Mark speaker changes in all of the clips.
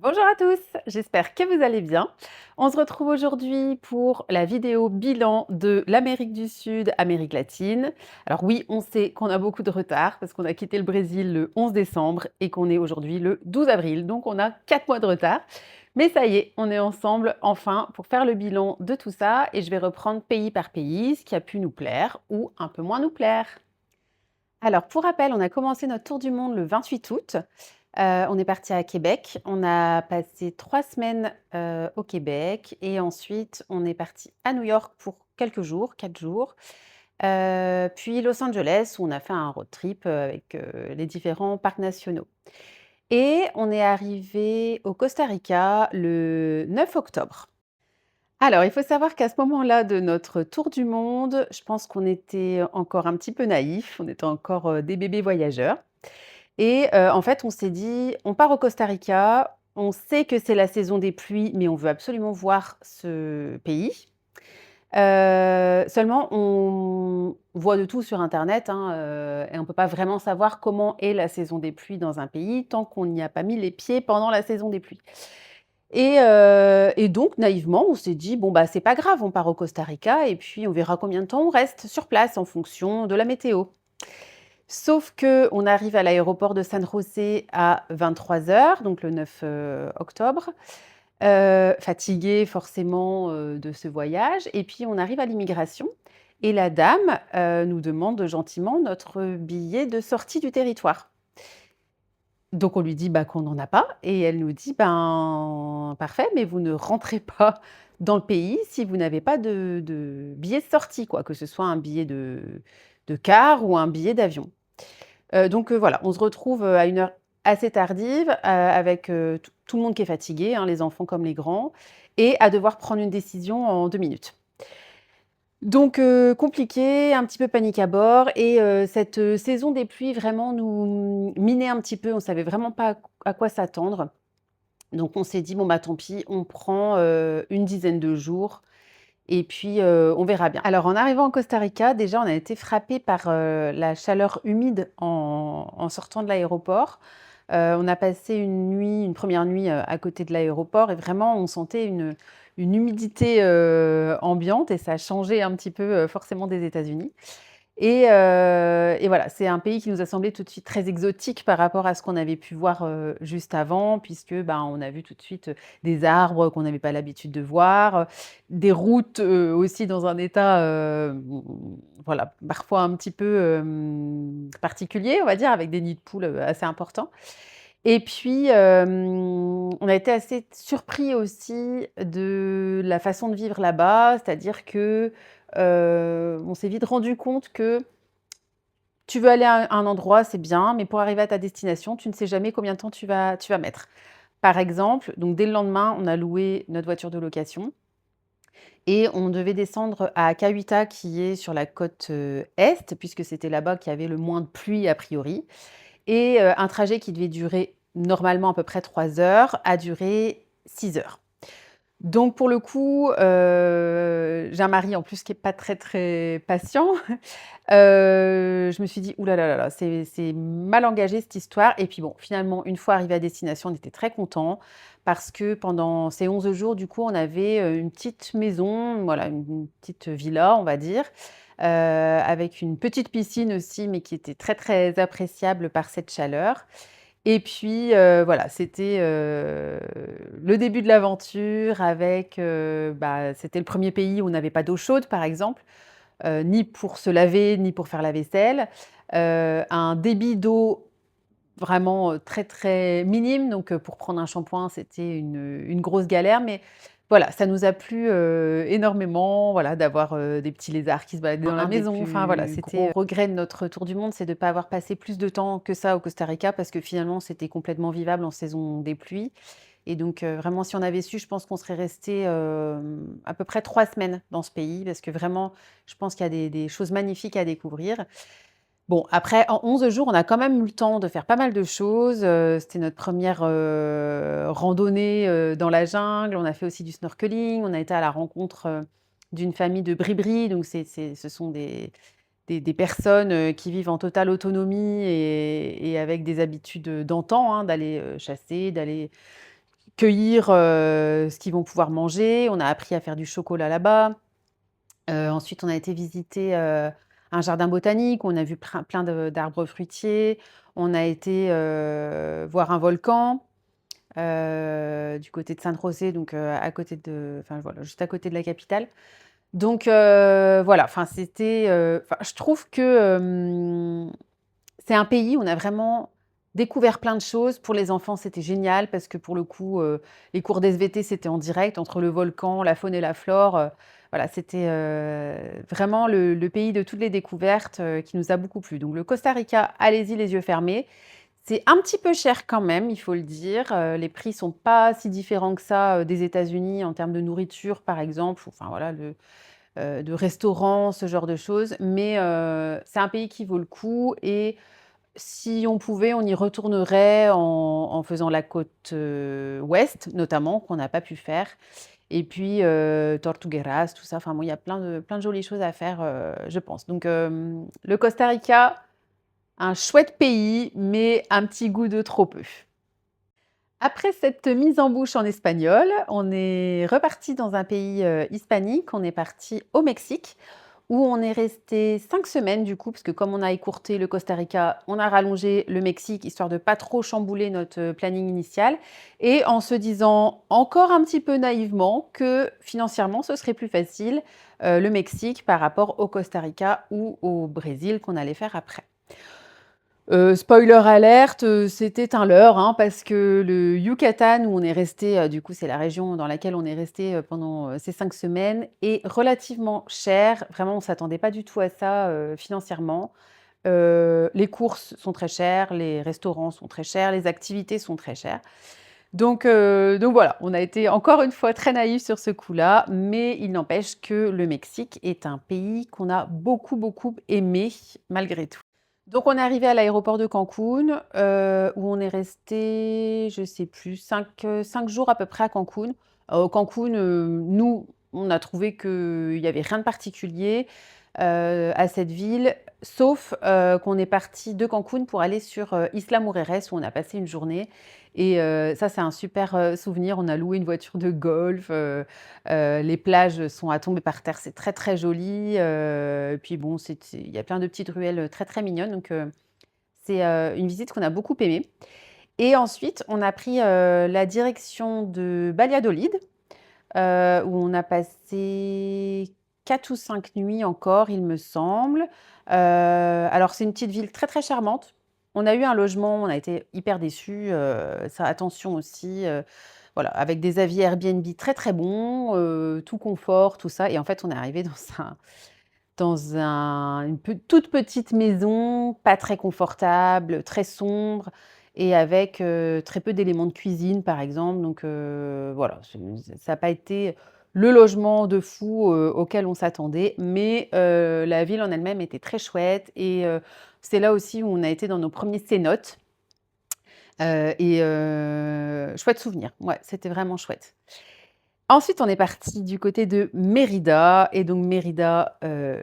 Speaker 1: Bonjour à tous, j'espère que vous allez bien. On se retrouve aujourd'hui pour la vidéo bilan de l'Amérique du Sud, Amérique latine. Alors oui, on sait qu'on a beaucoup de retard parce qu'on a quitté le Brésil le 11 décembre et qu'on est aujourd'hui le 12 avril, donc on a 4 mois de retard. Mais ça y est, on est ensemble enfin pour faire le bilan de tout ça et je vais reprendre pays par pays, ce qui a pu nous plaire ou un peu moins nous plaire. Alors, pour rappel, on a commencé notre tour du monde le 28 août. On est parti à Québec. On a passé 3 semaines, au Québec et ensuite on est parti à New York pour quelques jours, 4 jours. Puis Los Angeles où on a fait un road trip, avec, les différents parcs nationaux et on est arrivé au Costa Rica le 9 octobre. Alors, il faut savoir qu'à ce moment-là de notre tour du monde, je pense qu'on était encore un petit peu naïfs, on était encore, des bébés voyageurs et en fait, on s'est dit: «On part au Costa Rica, on sait que c'est la saison des pluies, mais on veut absolument voir ce pays». Seulement on voit de tout sur internet, hein, et on ne peut pas vraiment savoir comment est la saison des pluies dans un pays tant qu'on n'y a pas mis les pieds pendant la saison des pluies. Et donc naïvement, on s'est dit: «Bon, bah, c'est pas grave, on part au Costa Rica et puis on verra combien de temps on reste sur place en fonction de la météo». Sauf qu'on arrive à l'aéroport de San José à 23 heures, donc le 9 octobre, fatigués forcément, de ce voyage et puis on arrive à l'immigration et la dame, nous demande gentiment notre billet de sortie du territoire. Donc on lui dit, bah, qu'on n'en a pas et elle nous dit: «Ben, parfait, mais vous ne rentrez pas dans le pays si vous n'avez pas de billet de sortie, quoi, que ce soit un billet de car ou un billet d'avion». Donc voilà, on se retrouve, à une heure assez tardive, avec, tout le monde qui est fatigué, hein, les enfants comme les grands et à devoir prendre une décision en 2 minutes. Donc compliqué, un petit peu panique à bord et cette, saison des pluies vraiment nous minait un petit peu. On savait vraiment pas à quoi s'attendre. Donc on s'est dit: «Bon, bah, tant pis, on prend, une dizaine de jours et puis, on verra bien». Alors en arrivant au Costa Rica, déjà, on a été frappés par, la chaleur humide en sortant de l'aéroport. On a passé une première nuit, à côté de l'aéroport et vraiment on sentait une humidité, ambiante et ça a changé un petit peu, forcément des États-Unis et voilà, c'est un pays qui nous a semblé tout de suite très exotique par rapport à ce qu'on avait pu voir, juste avant puisque, ben, on a vu tout de suite, des arbres qu'on n'avait pas l'habitude de voir, des routes, aussi dans un état, voilà, parfois un petit peu, particulier, on va dire, avec des nids de poules, assez importants. Et puis, on a été assez surpris aussi de la façon de vivre là-bas, c'est-à-dire que, on s'est vite rendu compte que tu veux aller à un endroit, c'est bien, mais pour arriver à ta destination, tu ne sais jamais combien de temps tu vas mettre. Par exemple, donc dès le lendemain, on a loué notre voiture de location et on devait descendre à Cahuita qui est sur la côte, est, puisque c'était là-bas qu'il y avait le moins de pluie a priori et un trajet qui devait durer normalement à peu près 3 heures a duré 6 heures. Donc pour le coup, j'ai un mari en plus qui est pas très, très patient. Je me suis dit: «Ouh là là là là, c'est mal engagé cette histoire» et puis bon, finalement, une fois arrivés à destination, on était très contents parce que pendant ces 11 jours, du coup, on avait, une petite maison, voilà, une petite villa, on va dire, avec une petite piscine aussi, mais qui était très, très appréciable par cette chaleur et puis, voilà, c'était, le début de l'aventure avec, bah, c'était le premier pays où on n'avait pas d'eau chaude, par exemple, ni pour se laver, ni pour faire la vaisselle. Un débit d'eau vraiment, très, très minime, donc pour prendre un shampoing, c'était une grosse galère, mais voilà, ça nous a plu, énormément, voilà, d'avoir, des petits lézards qui se baladaient dans la
Speaker 2: Un des
Speaker 1: maison. Enfin voilà,
Speaker 2: plus
Speaker 1: c'était
Speaker 2: gros
Speaker 1: regret de notre tour du monde, c'est de ne pas avoir passé plus de temps que ça au Costa Rica parce que finalement, c'était complètement vivable en saison des pluies et donc vraiment, si on avait su, je pense qu'on serait resté à peu près 3 semaines dans ce pays parce que vraiment, je pense qu'il y a des choses magnifiques à découvrir. Bon, après, en 11 jours, on a quand même eu le temps de faire pas mal de choses. C'était notre première re randonnée, dans la jungle. On a fait aussi du snorkeling. On a été à la rencontre, d'une famille de bribris. Donc ce sont des personnes, qui vivent en totale autonomie et avec des habitudes, d'antan, hein, d'aller, chasser, d'aller cueillir, ce qu'ils vont pouvoir manger. On a appris à faire du chocolat là-bas. Ensuite, on a été visiter, un jardin botanique, on a vu plein d'arbres fruitiers. On a été, voir un volcan, du côté de San José, donc à côté de enfin voilà, juste à côté de la capitale. Donc voilà, enfin c'était, enfin je trouve que, c'est un pays où on a vraiment découvert plein de choses. Pour les enfants, c'était génial parce que pour le coup, les cours d'SVT, c'était en direct entre le volcan, la faune et la flore, voilà, c'était, vraiment le pays de toutes les découvertes, qui nous a beaucoup plu. Donc le Costa Rica, allez-y les yeux fermés. C'est un petit peu cher quand même, il faut le dire, les prix sont pas si différents que ça, des États-Unis en termes de nourriture, par exemple, ou enfin voilà, de restaurants, ce genre de choses. Mais c'est un pays qui vaut le coup et si on pouvait, on y retournerait en faisant la côte, ouest notamment, qu'on n'a pas pu faire et puis, Tortugueras, tout ça. Enfin bon, il y a plein de jolies choses à faire, je pense. Donc le Costa Rica, un chouette pays, mais un petit goût de trop peu. Après cette mise en bouche en espagnol, on est reparti dans un pays, hispanique. On est parti au Mexique, où on est resté 5 semaines du coup, parce que comme on a écourté le Costa Rica, on a rallongé le Mexique, histoire de pas trop chambouler notre, planning initial et en se disant encore un petit peu naïvement que financièrement, ce serait plus facile, le Mexique par rapport au Costa Rica ou au Brésil qu'on allait faire après. Spoiler alerte, c'était un leurre, hein, parce que le Yucatan où on est resté, du coup, c'est la région dans laquelle on est resté, pendant, ces 5 semaines, est relativement cher. Vraiment, on s'attendait pas du tout à ça, financièrement. Les courses sont très chères, les restaurants sont très chers, les activités sont très chères. Donc voilà, on a été encore une fois très naïfs sur ce coup-là, mais il n'empêche que le Mexique est un pays qu'on a beaucoup, beaucoup aimé malgré tout. Donc on est arrivé à l'aéroport de Cancun, où on est resté, je sais plus, 5 jours à peu près à Cancun. Cancun, nous, on a trouvé qu'il y avait rien de particulier, à cette ville, sauf, qu'on est parti de Cancun pour aller sur, Isla Mujeres où on a passé une journée et ça, c'est un super, souvenir. On a loué une voiture de golf, les plages sont à tomber par terre, c'est très, très joli, puis bon, il y a plein de petites ruelles, très, très mignonnes donc c'est, une visite qu'on a beaucoup aimée et ensuite on a pris, la direction de Valladolid, où on a passé 4 ou 5 nuits encore, il me semble. Alors c'est une petite ville très, très charmante. On a eu un logement, on a été hyper déçus, ça attention aussi, voilà, avec des avis Airbnb très, très bons, tout confort, tout ça et en fait, on est arrivé dans une toute petite maison, pas très confortable, très sombre et avec, très peu d'éléments de cuisine, par exemple. Donc, voilà, ça n'a pas été le logement de fou, auquel on s'attendait, mais, la ville en elle-même était très chouette et c'est là aussi où on a été dans nos premiers cénotes, et chouette souvenir. Ouais, c'était vraiment chouette. Ensuite, on est parti du côté de Mérida et donc Mérida,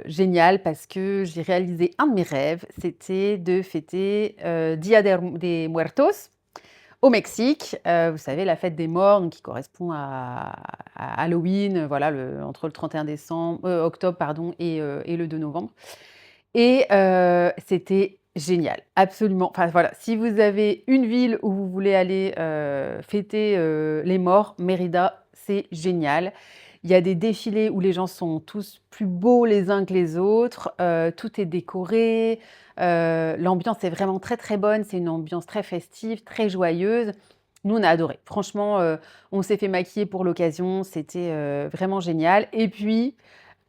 Speaker 1: génial parce que j'ai réalisé un de mes rêves, c'était de fêter, Dia de Muertos au Mexique. Vous savez, la fête des morts, donc qui correspond à Halloween, voilà, entre le 31 octobre, pardon, et le 2 novembre. Et c'était génial, absolument. Enfin voilà, si vous avez une ville où vous voulez aller, fêter, les morts, Mérida, c'est génial. Il y a des défilés où les gens sont tous plus beaux les uns que les autres, tout est décoré, l'ambiance est vraiment très, très bonne. C'est une ambiance très festive, très joyeuse. Nous, on a adoré. Franchement, on s'est fait maquiller pour l'occasion, c'était, vraiment génial et puis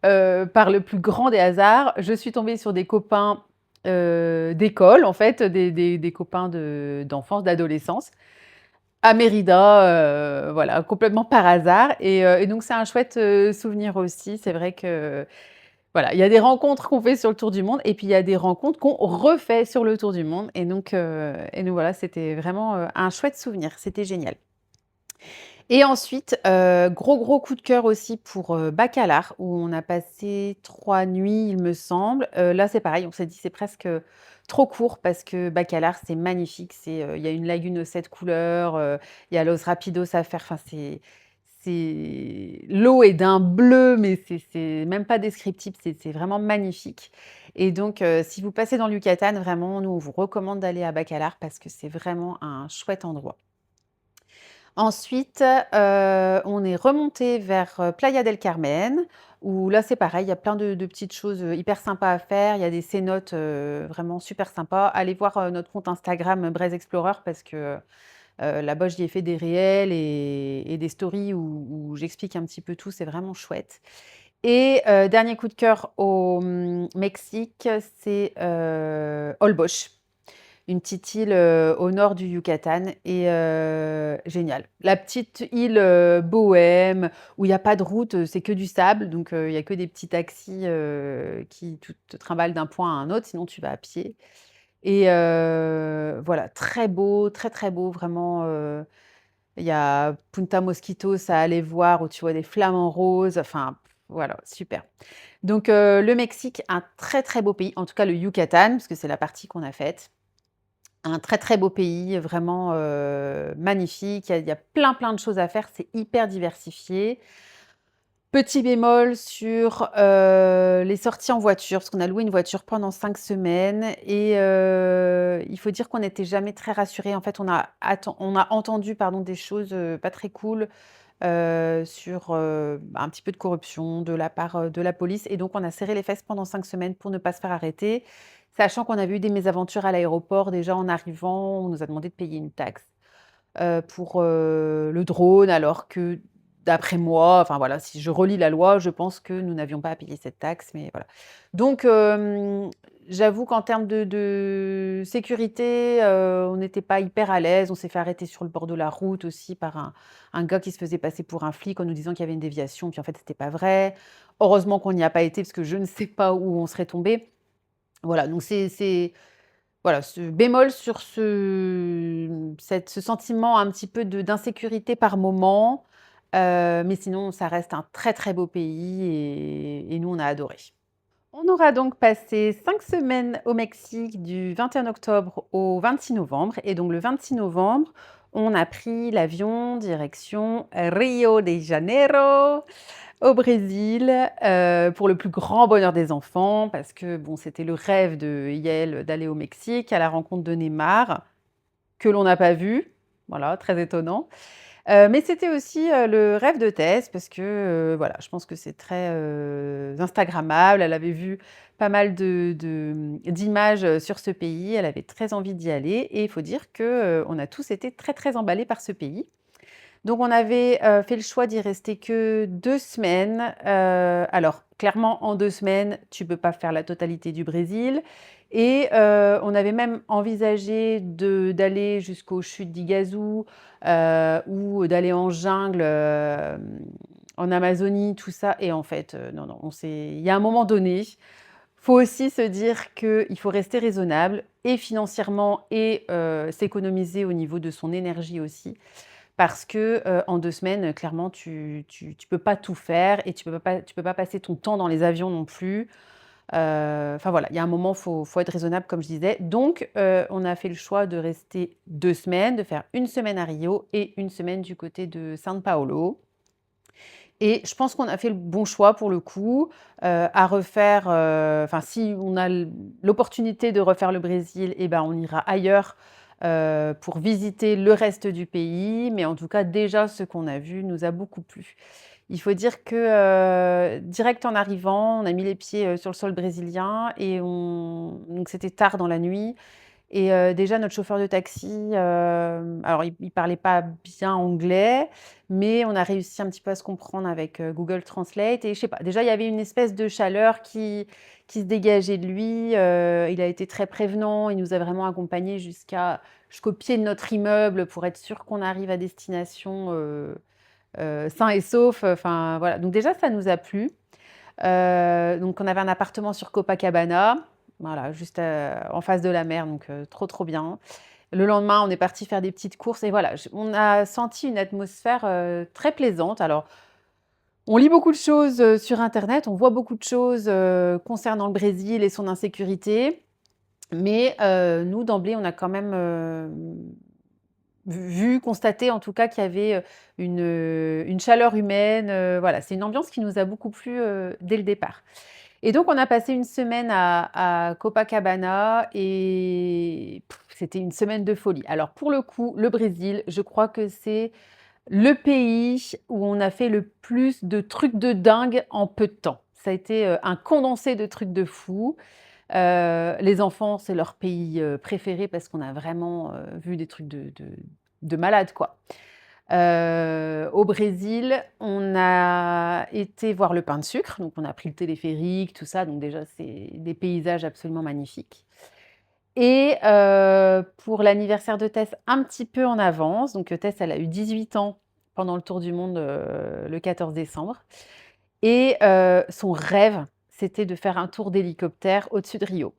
Speaker 1: par le plus grand des hasards, je suis tombée sur des copains, d'école, en fait, des copains d'enfance, d'adolescence, à Mérida, voilà, complètement par hasard et donc c'est un chouette, souvenir aussi. C'est vrai que, voilà, il y a des rencontres qu'on fait sur le tour du monde et puis il y a des rencontres qu'on refait sur le tour du monde et donc voilà, c'était vraiment, un chouette souvenir. C'était génial. Et ensuite, gros coup de cœur aussi pour, Bacalar où on a passé 3 nuits, il me semble. Là, c'est pareil, on s'est dit: «C'est presque, trop court» parce que Bacalar, c'est magnifique. Il y a une lagune aux 7 couleurs, il y a Los Rapidos à faire. Enfin, l'eau est d'un bleu, mais c'est même pas descriptible, c'est vraiment magnifique et donc si vous passez dans le Yucatan, vraiment, nous, on vous recommande d'aller à Bacalar parce que c'est vraiment un chouette endroit. Ensuite, on est remonté vers, Playa del Carmen, où là, c'est pareil, il y a plein de petites choses, hyper sympas à faire. Il y a des cénotes, vraiment super sympas. Allez voir, notre compte Instagram, Braise Explorer parce que, là-bas, j'y ai fait des réels et des stories où j'explique un petit peu tout, c'est vraiment chouette et dernier coup de cœur au, Mexique, c'est, Holbox. Une petite île, au nord du Yucatan et génial. La petite île, bohème, où il y a pas de route, c'est que du sable, donc il y a que des petits taxis, qui te trimballent d'un point à un autre, sinon tu vas à pied et voilà, très beau, très, très beau, vraiment, il y a Punta Mosquitos à aller voir où tu vois des flamants roses, enfin, voilà, super. Donc le Mexique, un très, très beau pays, en tout cas le Yucatan, parce que c'est la partie qu'on a faite. Un très, très beau pays, vraiment, magnifique. Il y a plein de choses à faire, c'est hyper diversifié. Petit bémol sur, les sorties en voiture, parce qu'on a loué une voiture pendant 5 semaines et il faut dire qu'on n'était jamais très rassurés. En fait, on a entendu, pardon, des choses, pas très cool, sur, un petit peu de corruption de la part, de la police et donc on a serré les fesses pendant 5 semaines pour ne pas se faire arrêter, sachant qu'on avait eu des mésaventures à l'aéroport. Déjà en arrivant, on nous a demandé de payer une taxe, pour, le drone alors que d'après moi, enfin voilà, si je relis la loi, je pense que nous n'avions pas à payer cette taxe, mais voilà. Donc j'avoue qu'en termes de sécurité, on n'était pas hyper à l'aise. On s'est fait arrêter sur le bord de la route aussi par un gars qui se faisait passer pour un flic en nous disant qu'il y avait une déviation, puis en fait, c'était pas vrai. Heureusement qu'on n'y a pas été parce que je ne sais pas où on serait tombé. Voilà, donc voilà, ce bémol sur ce sentiment un petit peu d'insécurité par moment, mais sinon ça reste un très, très beau pays et nous on a adoré. On aura donc passé 5 semaines au Mexique du 21 octobre au 26 novembre et donc le 26 novembre, on a pris l'avion direction Rio de Janeiro au Brésil, pour le plus grand bonheur des enfants parce que bon, c'était le rêve de Yael d'aller au Mexique à la rencontre de Neymar, que l'on n'a pas vu. Voilà, très étonnant. Mais c'était aussi, le rêve de Tess parce que, voilà, je pense que c'est très, instagrammable. Elle avait vu pas mal d'images, sur ce pays. Elle avait très envie d'y aller et il faut dire que, on a tous été très, très emballés par ce pays. Donc on avait, fait le choix d'y rester que 2 semaines. Alors clairement en 2 semaines, tu peux pas faire la totalité du Brésil et on avait même envisagé d'aller jusqu'aux chutes d'Iguazu, ou d'aller en jungle, en Amazonie, tout ça et en fait, non, non, il y a un moment donné, faut aussi se dire qu'il faut rester raisonnable et financièrement et s'économiser au niveau de son énergie aussi. Parce que, en 2 semaines, clairement, tu peux pas tout faire et tu peux pas passer ton temps dans les avions non plus. Enfin voilà, il y a un moment, faut être raisonnable comme je disais. Donc, on a fait le choix de rester 2 semaines, de faire une semaine à Rio et une semaine du côté de São Paulo et je pense qu'on a fait le bon choix pour le coup, à refaire, enfin si on a l'opportunité de refaire le Brésil et ben, on ira ailleurs, pour visiter le reste du pays. Mais en tout cas, déjà ce qu'on a vu nous a beaucoup plu. Il faut dire que, direct en arrivant, on a mis les pieds, sur le sol brésilien et on donc c'était tard dans la nuit et déjà notre chauffeur de taxi, alors il parlait pas bien anglais, mais on a réussi un petit peu à se comprendre avec, Google Translate et je sais pas, déjà il y avait une espèce de chaleur qui se dégageait de lui, il a été très prévenant, il nous a vraiment accompagnés jusqu'au pied de notre immeuble pour être sûr qu'on arrive à destination, sains et saufs, enfin voilà. Donc déjà ça nous a plu. Donc on avait un appartement sur Copacabana, voilà, juste, en face de la mer, donc trop, trop bien Le lendemain, on est parti faire des petites courses et voilà, on a senti une atmosphère très plaisante. Alors, on lit beaucoup de choses sur Internet, on voit beaucoup de choses concernant le Brésil et son insécurité, mais nous, d'emblée, on a quand même constaté en tout cas qu'il y avait une chaleur humaine. Voilà, c'est une ambiance qui nous a beaucoup plu dès le départ. Et donc, on a passé une semaine à Copacabana et c'était une semaine de folie. Alors, pour le coup, le Brésil, je crois que c'est le pays où on a fait le plus de trucs de dingue en peu de temps. Ça a été un condensé de trucs de fou. Les enfants, c'est leur pays préféré parce qu'on a vraiment vu des trucs de malade, quoi. Au Brésil, on a été voir le pain de sucre, donc on a pris le téléphérique, tout ça, donc déjà c'est des paysages absolument magnifiques. Et pour l'anniversaire de Tess, un petit peu en avance, donc Tess, elle a eu 18 ans pendant le tour du monde, le 14 décembre et son rêve, c'était de faire un tour d'hélicoptère au-dessus de Rio.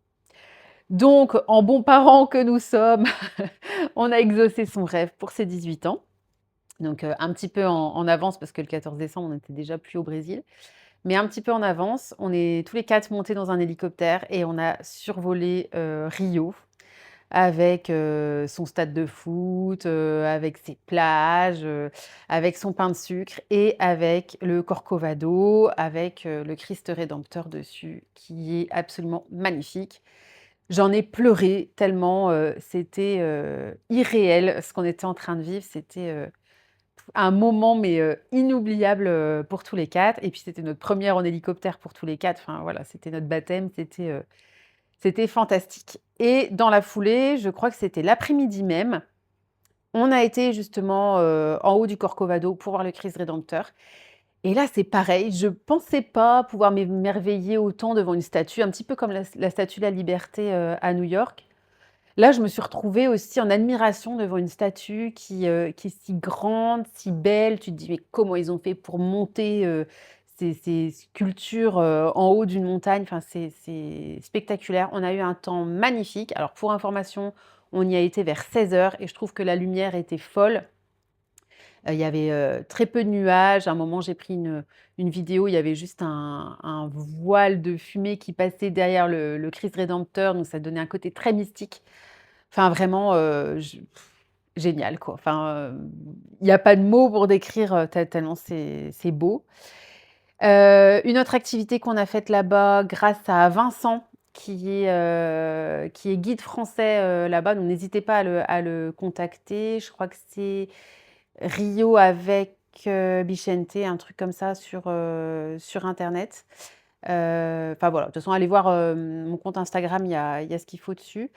Speaker 1: Donc en bons parents que nous sommes, on a exaucé son rêve pour ses 18 ans. Donc, un petit peu en avance parce que le 14 décembre, on n'était déjà plus au Brésil. Mais un petit peu en avance, on est tous les 4 montés dans un hélicoptère et on a survolé, Rio avec, son stade de foot, avec ses plages, avec son pain de sucre et avec le Corcovado, avec, le Christ rédempteur dessus qui est absolument magnifique. J'en ai pleuré tellement, c'était, irréel ce qu'on était en train de vivre. C'était, un moment, mais inoubliable, pour tous les 4. Et puis c'était notre première en hélicoptère pour tous les 4. Enfin voilà, c'était notre baptême, c'était fantastique. Et dans la foulée, je crois que c'était l'après-midi même, on a été justement, en haut du Corcovado pour voir le Christ rédempteur. Et là, c'est pareil, je pensais pas pouvoir m'émerveiller autant devant une statue, un petit peu comme la Statue de la Liberté, à New York. Là, je me suis retrouvée aussi en admiration devant une statue qui est si grande, si belle. Tu te dis: «Mais comment ils ont fait pour monter, ces sculptures, en haut d'une montagne?» Enfin, c'est spectaculaire. On a eu un temps magnifique. Alors pour information, on y a été vers 16 heures et je trouve que la lumière était folle. Il y avait, très peu de nuages. À un moment, j'ai pris une vidéo, il y avait juste un voile de fumée qui passait derrière le Christ rédempteur, donc ça donnait un côté très mystique. Enfin vraiment, génial quoi. Enfin, il y a pas de mots pour décrire, tellement c'est beau. Une autre activité qu'on a faite là-bas grâce à Vincent qui est guide français, là-bas, donc n'hésitez pas à le contacter. Je crois que c'est Rio avec, Vicente, un truc comme ça sur internet. Enfin voilà, de toute façon allez voir, mon compte Instagram, il y a ce qu'il faut dessus.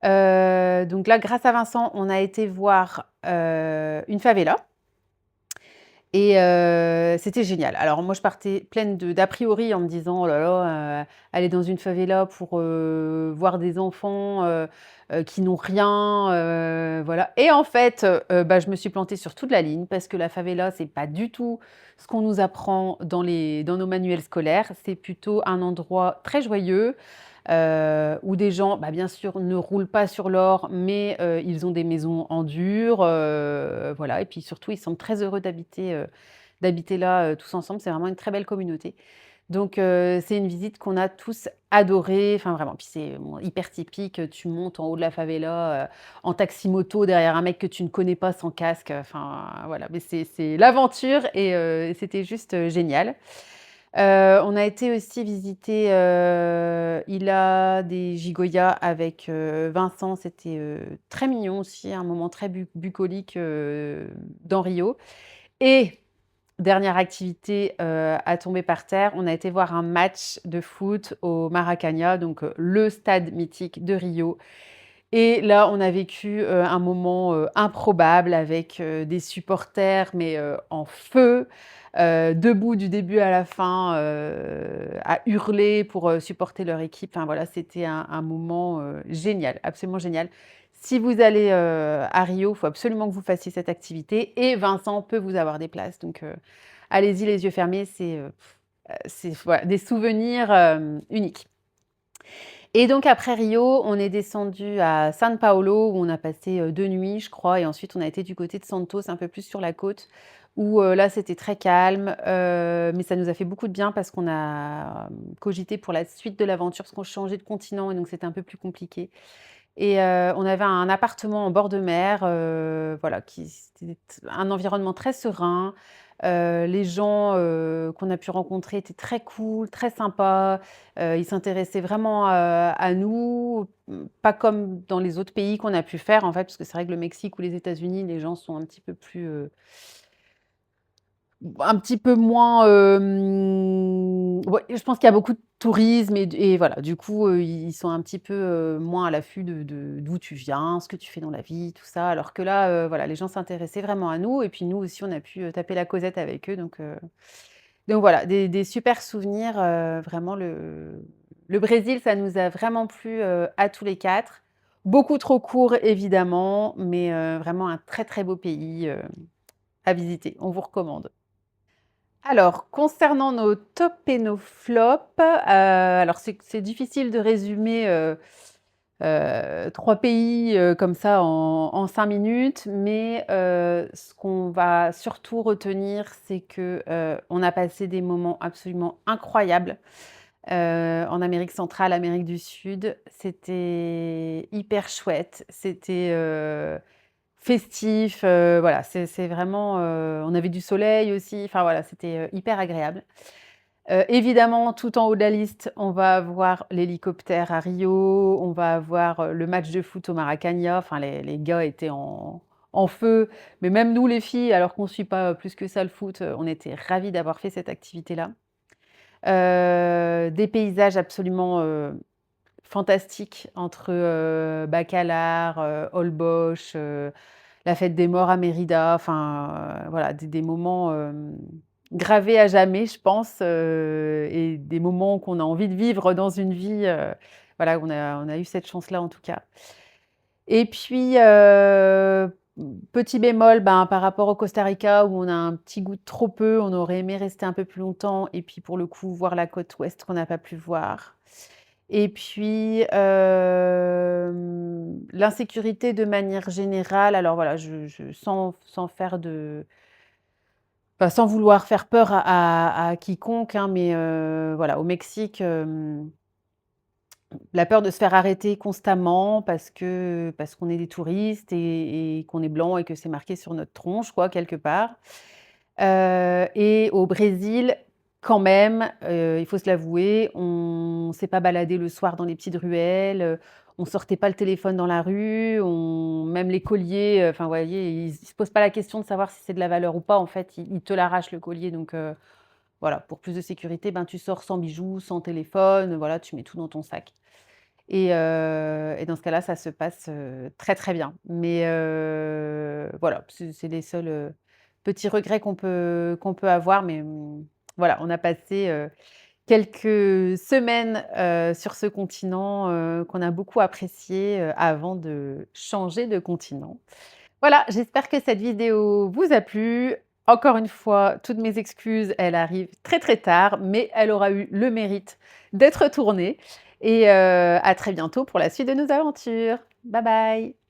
Speaker 1: Donc là, grâce à Vincent, on a été voir, une favela et c'était génial. Alors moi, je partais pleine d'a priori en me disant: «Oh là là, aller dans une favela pour, voir des enfants, qui n'ont rien», voilà et en fait, bah, je me suis plantée sur toute la ligne parce que la favela, c'est pas du tout ce qu'on nous apprend dans nos manuels scolaires. C'est plutôt un endroit très joyeux, où des gens, bah, bien sûr, ne roulent pas sur l'or, mais ils ont des maisons en dur, voilà et puis surtout, ils sont très heureux d'habiter là, tous ensemble. C'est vraiment une très belle communauté. Donc c'est une visite qu'on a tous adorée, enfin vraiment. Puis c'est, bon, hyper typique, tu montes en haut de la favela, en taxi-moto derrière un mec que tu ne connais pas sans casque, enfin voilà. Mais c'est l'aventure et c'était juste, génial. On a été aussi visiter, Ilha des Gigoya avec, Vincent. C'était, très mignon aussi, un moment très bucolique, dans Rio et dernière activité, à tomber par terre, on a été voir un match de foot au Maracanã, donc le stade mythique de Rio et là, on a vécu, un moment, improbable avec, des supporters mais, en feu, debout du début à la fin, à hurler pour, supporter leur équipe. Enfin voilà, c'était un moment, génial, absolument génial. Si vous allez, à Rio, il faut absolument que vous fassiez cette activité et Vincent peut vous avoir des places donc, allez-y les yeux fermés, c'est voilà, des souvenirs, uniques. Et donc après Rio, on est descendu à San Paolo où on a passé, 2 nuits, je crois et ensuite on a été du côté de Santos, un peu plus sur la côte où, là, c'était très calme, mais ça nous a fait beaucoup de bien parce qu'on a, cogité pour la suite de l'aventure parce qu'on changeait de continent et donc c'était un peu plus compliqué et on avait un appartement en bord de mer, voilà, qui c'était un environnement très serein. Les gens, qu'on a pu rencontrer étaient très cool, très sympas. Ils s'intéressaient vraiment, à nous, pas comme dans les autres pays qu'on a pu faire, en fait, parce que c'est vrai que le Mexique ou les États-Unis, les gens sont un petit peu plus, un petit peu moins, ouais, je pense qu'il y a beaucoup de tourisme et voilà, du coup, ils sont un petit peu, moins à l'affût de d'où tu viens, ce que tu fais dans la vie, tout ça. Alors que là, voilà, les gens s'intéressaient vraiment à nous et puis nous aussi, on a pu, taper la causette avec eux donc voilà, des super souvenirs, vraiment le Brésil, ça nous a vraiment plu, à tous les 4. Beaucoup trop court évidemment, mais vraiment un très, très beau pays, à visiter. On vous recommande. Alors, concernant nos tops et nos flops, alors c'est difficile de résumer, 3 pays, comme ça en 5 minutes, mais ce qu'on va surtout retenir, c'est que, on a passé des moments absolument incroyables, en Amérique centrale, Amérique du Sud. C'était hyper chouette, c'était, festif, voilà, c'est vraiment, on avait du soleil aussi, enfin voilà, c'était, hyper agréable. Évidemment, tout en haut de la liste, on va avoir l'hélicoptère à Rio, on va avoir, le match de foot au Maracanã, enfin les gars étaient en feu, mais même nous les filles, alors qu'on ne suit pas, plus que ça le foot, on était ravis d'avoir fait cette activité-là. Des paysages absolument, fantastiques entre, Bacalar, Holbox, la fête des morts à Mérida, enfin, voilà, des moments, gravés à jamais, je pense, et des moments qu'on a envie de vivre dans une vie, voilà, on a eu cette chance-là, en tout cas. Et puis, petit bémol, ben, par rapport au Costa Rica où on a un petit goût de trop peu, on aurait aimé rester un peu plus longtemps et puis, pour le coup, voir la côte ouest qu'on n'a pas pu voir. Et puis, l'insécurité de manière générale, alors voilà, je sans faire de enfin, sans vouloir faire peur à quiconque, hein, mais voilà, au Mexique, la peur de se faire arrêter constamment parce qu'on est des touristes et qu'on est blanc et que c'est marqué sur notre tronche quoi, quelque part. Et au Brésil, quand même, il faut se l'avouer, on s'est pas baladé le soir dans les petites ruelles, on sortait pas le téléphone dans la rue, on même les colliers, enfin, vous voyez, ils se posent pas la question de savoir si c'est de la valeur ou pas. En fait, ils te l'arrachent le collier donc voilà, pour plus de sécurité, ben, tu sors sans bijoux, sans téléphone, voilà, tu mets tout dans ton sac et dans ce cas-là, ça se passe, très, très bien. Mais voilà, c'est les seuls, petits regrets qu'on peut avoir, mais voilà, on a passé, quelques semaines, sur ce continent, qu'on a beaucoup apprécié, avant de changer de continent. Voilà, j'espère que cette vidéo vous a plu. Encore une fois, toutes mes excuses, elle arrive très, très tard, mais elle aura eu le mérite d'être tournée et à très bientôt pour la suite de nos aventures. Bye bye.